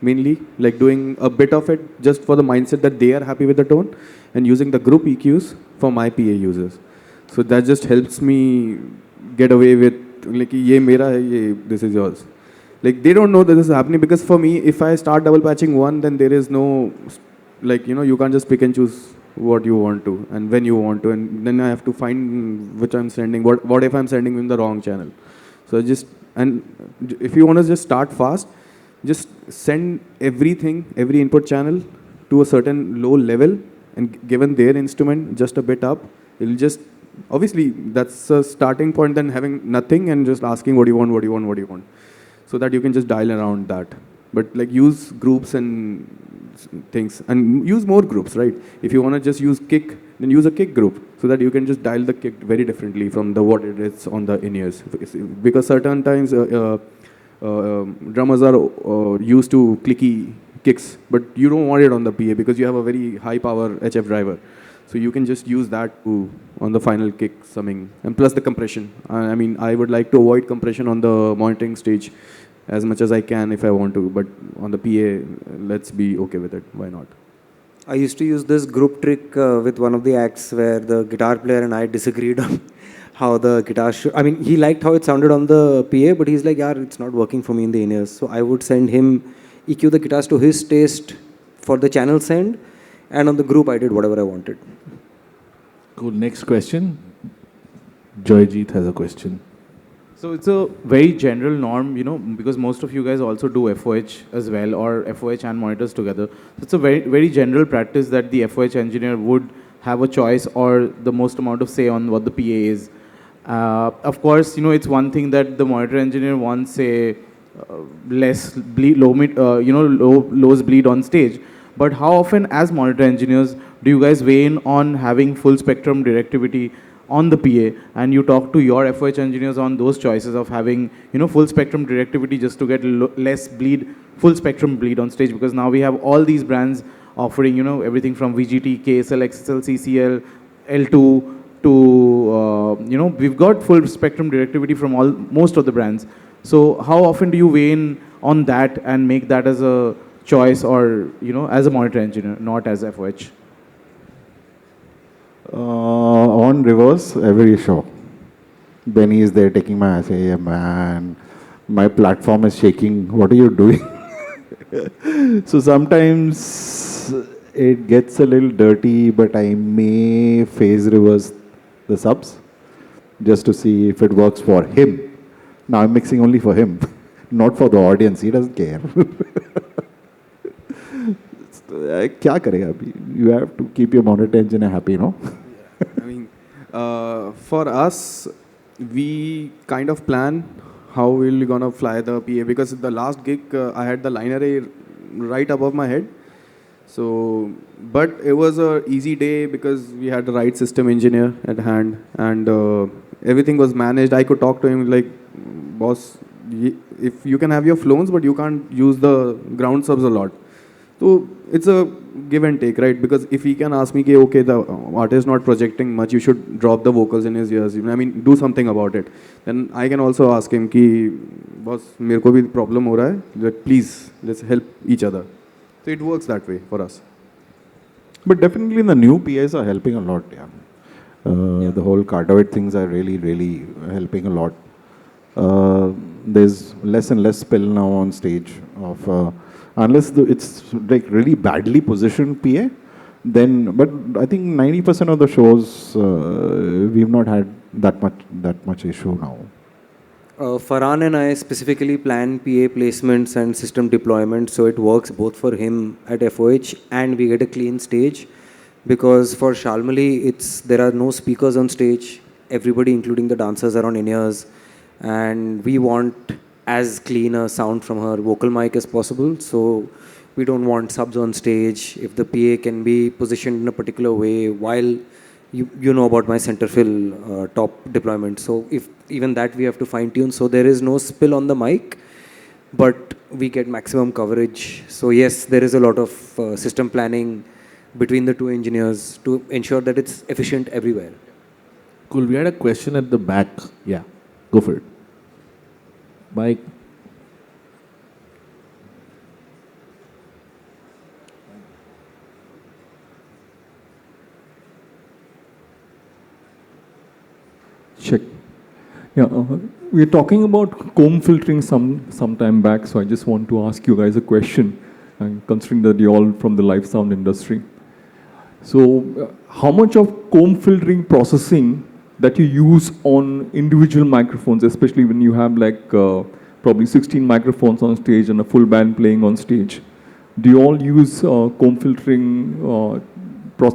[SPEAKER 6] mainly, like doing a bit of it just for the mindset that they are happy with the tone, and using the group EQs for my PA users. So that just helps me get away with, like, ye mera hai, this is yours. Like, they don't know that this is happening, because for me, if I start double patching one, then there is no, like, you can't just pick and choose what you want to and when you want to, and then I have to find which I'm sending, what if I'm sending in the wrong channel. So and if you want to just start fast, just send everything, every input channel to a certain low level, and given their instrument just a bit up, it'll just, obviously that's a starting point, than having nothing and just asking what do you want, so that you can just dial around that. But like, use groups and things, and use more groups, right? If you want to just use kick, then use a kick group, so that you can just dial the kick very differently from what it is on the in-ears. Because certain times drummers are used to clicky kicks, but you don't want it on the PA because you have a very high power HF driver. So you can just use that on the final kick summing, and plus the compression. I mean, I would like to avoid compression on the monitoring stage as much as I can if I want to, but on the PA, let's be okay with it. Why not?
[SPEAKER 3] I used to use this group trick with one of the acts where the guitar player and I disagreed on how the guitar should... I mean, he liked how it sounded on the PA, but he's like, yeah, it's not working for me in the in-ears. So I would send him EQ the guitars to his taste for the channel send, and on the group I did whatever I wanted.
[SPEAKER 2] Cool. Next question. Joyjeet has a question.
[SPEAKER 9] So it's a very general norm, because most of you guys also do FOH as well, or FOH and monitors together. So it's a very, very general practice that the FOH engineer would have a choice or the most amount of say on what the PA is. Of course, it's one thing that the monitor engineer wants, say, less bleed, lowest bleed on stage. But how often, as monitor engineers, do you guys weigh in on having full spectrum directivity on the PA, and you talk to your FOH engineers on those choices of having, full spectrum directivity just to get less bleed, full spectrum bleed on stage? Because now we have all these brands offering, everything from VGT, KSL, XSL, CCL, L2 to, we've got full spectrum directivity from most of the brands. So how often do you weigh in on that and make that as a choice, or, as a monitor engineer, not as FOH?
[SPEAKER 5] On reverse, every show. Benny is there taking my essay. "Hey, man, my platform is shaking. What are you doing?" So sometimes it gets a little dirty, but I may phase reverse the subs just to see if it works for him. Now I'm mixing only for him, not for the audience. He doesn't care. क्या करेगा अभी? You have to keep your monitor engineer happy, no?
[SPEAKER 6] I mean, for us, we kind of plan how we're gonna fly the PA, because the last gig I had the line array right above my head. So, but it was a easy day because we had the right system engineer at hand, and everything was managed. I could talk to him like, "Boss, if you can have your flows, but you can't use the ground subs a lot." So it's a give and take, right? Because if he can ask me, okay, the artist not projecting much, you should drop the vocals in his ears. I mean, do something about it. Then I can also ask him, boss, मेरे को भी problem हो रहा है. That please, let's help each other. So it works that way for us.
[SPEAKER 5] But definitely the new PAs are helping a lot. Yeah. The whole cardioid things are really, really helping a lot. There's less and less spill now on stage of unless it's like really badly positioned PA, then, but I think 90% of the shows we've not had that much issue now.
[SPEAKER 3] Farhan and I specifically plan PA placements and system deployment, so it works both for him at FOH and we get a clean stage. Because for Shalmali, there are no speakers on stage. Everybody, including the dancers, are on in-ears, and we want as clean a sound from her vocal mic as possible. So we don't want subs on stage. If the PA can be positioned in a particular way, while you know about my center fill top deployment. So if even that we have to fine tune. So there is no spill on the mic, but we get maximum coverage. So yes, there is a lot of system planning between the two engineers to ensure that it's efficient everywhere.
[SPEAKER 2] Cool. We had a question at the back. Yeah, go for it. Mike.
[SPEAKER 10] Check. Yeah, we were talking about comb filtering some time back, so I just want to ask you guys a question, considering that you're all from the live sound industry. So, how much of comb filtering processing that you use on individual microphones, especially when you have like probably 16 microphones on stage and a full band playing on stage? Do you all use comb filtering,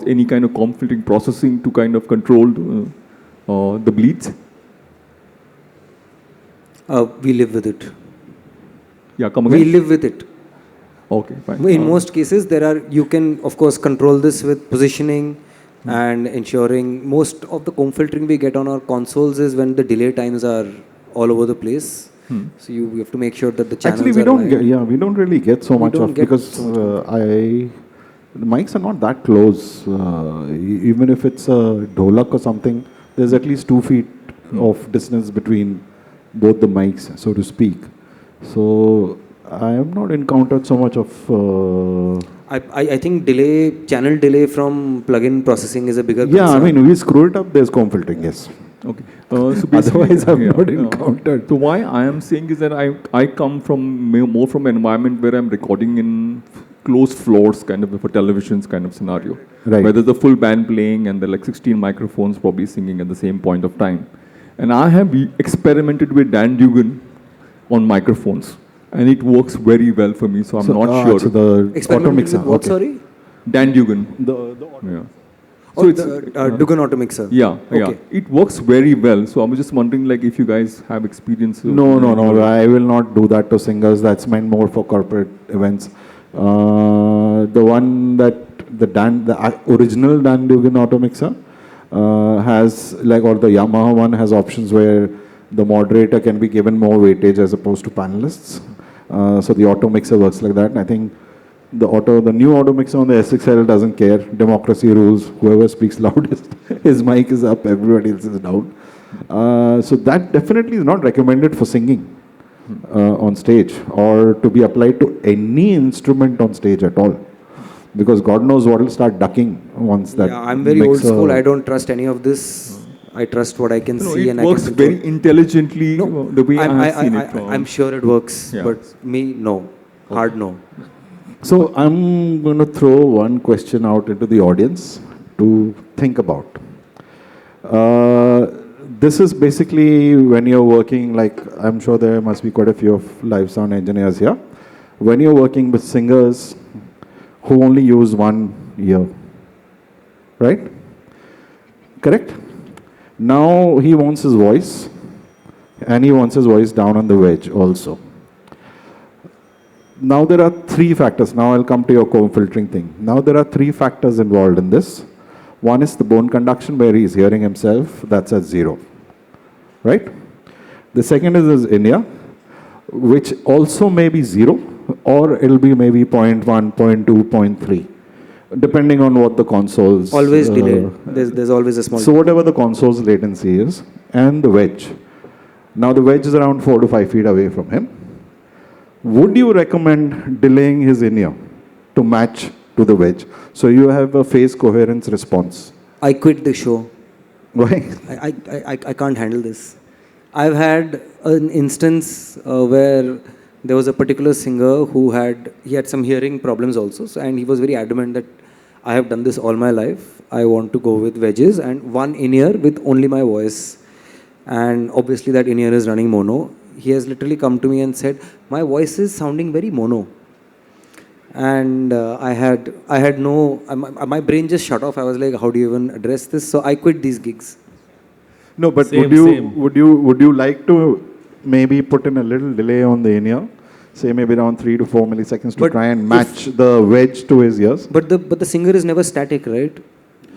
[SPEAKER 10] any kind of comb filtering processing to kind of control the bleeds?
[SPEAKER 3] We live with it.
[SPEAKER 10] Yeah, come again?
[SPEAKER 3] We live with it.
[SPEAKER 10] Okay, fine.
[SPEAKER 3] In most cases, you can, of course, control this with positioning and ensuring. Most of the comb filtering we get on our consoles is when the delay times are all over the place. So you have to make sure that the channels
[SPEAKER 5] Actually, we don't really get so much of, because the mics are not that close. Even if it's a dholak or something, there's at least 2 feet of distance between both the mics, so to speak. So I have not encountered so much of.
[SPEAKER 3] I think channel delay from plug-in processing is a bigger concern.
[SPEAKER 5] Yeah, I mean, we screw it up, there's comb filtering, yes.
[SPEAKER 10] Okay. So
[SPEAKER 5] otherwise, I've not encountered.
[SPEAKER 10] So why I am saying is that I come from more from an environment where I'm recording in closed floors, kind of for televisions kind of scenario.
[SPEAKER 5] Right.
[SPEAKER 10] Where there's a full band playing and there are like 16 microphones probably singing at the same point of time. And I have experimented with Dan Dugan on microphones. And it works very well for me, so I'm not sure.
[SPEAKER 5] So the
[SPEAKER 3] experimented with what, sorry?
[SPEAKER 10] Dan Dugan.
[SPEAKER 5] The
[SPEAKER 10] yeah.
[SPEAKER 3] So it's Dugan Auto Mixer.
[SPEAKER 10] Yeah, yeah.
[SPEAKER 3] Okay.
[SPEAKER 10] It works very well. So I was just wondering, like, if you guys have experience.
[SPEAKER 5] No. I will not do that to singers. That's meant more for corporate events. The one that the original Dan Dugan Auto Mixer has, like, or the Yamaha one has options where the moderator can be given more weightage as opposed to panelists. So the auto mixer works like that. And I think the new auto mixer on the S6L doesn't care. Democracy rules. Whoever speaks loudest, his mic is up, everybody else is down. So that definitely is not recommended for singing on stage or to be applied to any instrument on stage at all. Because God knows what will start ducking once that.
[SPEAKER 3] Yeah, I'm very old school. I don't trust any of this. I trust what I can see, and
[SPEAKER 10] it works very intelligently. The way I have seen it.
[SPEAKER 3] I'm sure it works,
[SPEAKER 10] Yeah.
[SPEAKER 3] but me, no. Hard no.
[SPEAKER 5] So I'm going to throw one question out into the audience to think about. This is basically when you're working, like, I'm sure there must be quite a few of live sound engineers here. When you're working with singers who only use one ear, right? Correct? Now he wants his voice, and he wants his voice down on the wedge also. Now there are three factors. Now I'll come to your comb filtering thing. Now there are three factors involved in this. One is the bone conduction, where he is hearing himself. That's at 0, right? The second is his in-ear, which also may be 0, or it'll be maybe 0.1, 0.2, 0.3. Depending on what the console's...
[SPEAKER 3] Always delayed. There's always a small...
[SPEAKER 5] So whatever the console's latency is, and the wedge. Now the wedge is around 4 to 5 feet away from him. Would you recommend delaying his in-ear to match to the wedge? So you have a phase coherence response.
[SPEAKER 3] I quit the show.
[SPEAKER 5] Why?
[SPEAKER 3] I can't handle this. I've had an instance where there was a particular singer who had some hearing problems also, and he was very adamant that I have done this all my life. I want to go with wedges and one in-ear with only my voice. And obviously that in-ear is running mono. He has literally come to me and said, my voice is sounding very mono. And I had no, my brain just shut off. I was like, how do you even address this? So I quit these gigs.
[SPEAKER 5] No, but would you like to maybe put in a little delay on the in-ear? Say maybe around 3 to 4 milliseconds to try and match the wedge to his ears.
[SPEAKER 3] But the singer is never static, right?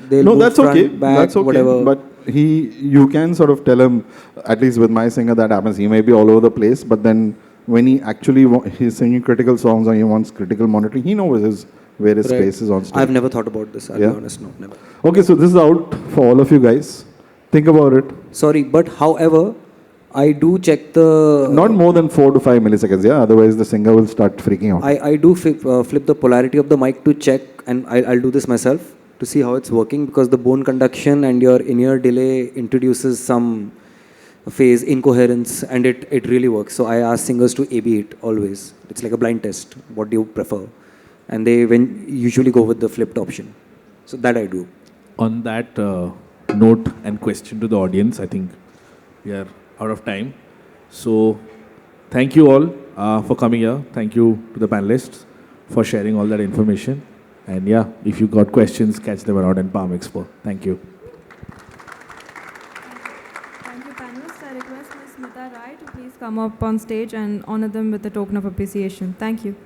[SPEAKER 5] They'll move that's front, okay. Back, that's okay. Whatever. But you can sort of tell him, at least with my singer that happens. He may be all over the place, but then when he actually he's singing critical songs or he wants critical monitoring, he knows where his space is on stage.
[SPEAKER 3] I've never thought about this. I'll be honest, no, never.
[SPEAKER 5] Okay, so this is out for all of you guys. Think about it.
[SPEAKER 3] Sorry, but however, I do check the...
[SPEAKER 5] Not more than 4 to 5 milliseconds, yeah? Otherwise the singer will start freaking out.
[SPEAKER 3] I do flip the polarity of the mic to check, and I'll do this myself to see how it's working, because the bone conduction and your in-ear delay introduces some phase incoherence, and it really works. So I ask singers to A/B it always. It's like a blind test. What do you prefer? And they usually go with the flipped option. So that I do.
[SPEAKER 2] On that note and question to the audience, I think we are out of time. So thank you all for coming here. Thank you to the panelists for sharing all that information. And yeah, if you got questions, catch them around in Palm Expo. Thank you.
[SPEAKER 1] Thank you, panelists. I request Ms. Smita Rai to please come up on stage and honor them with a token of appreciation. Thank you.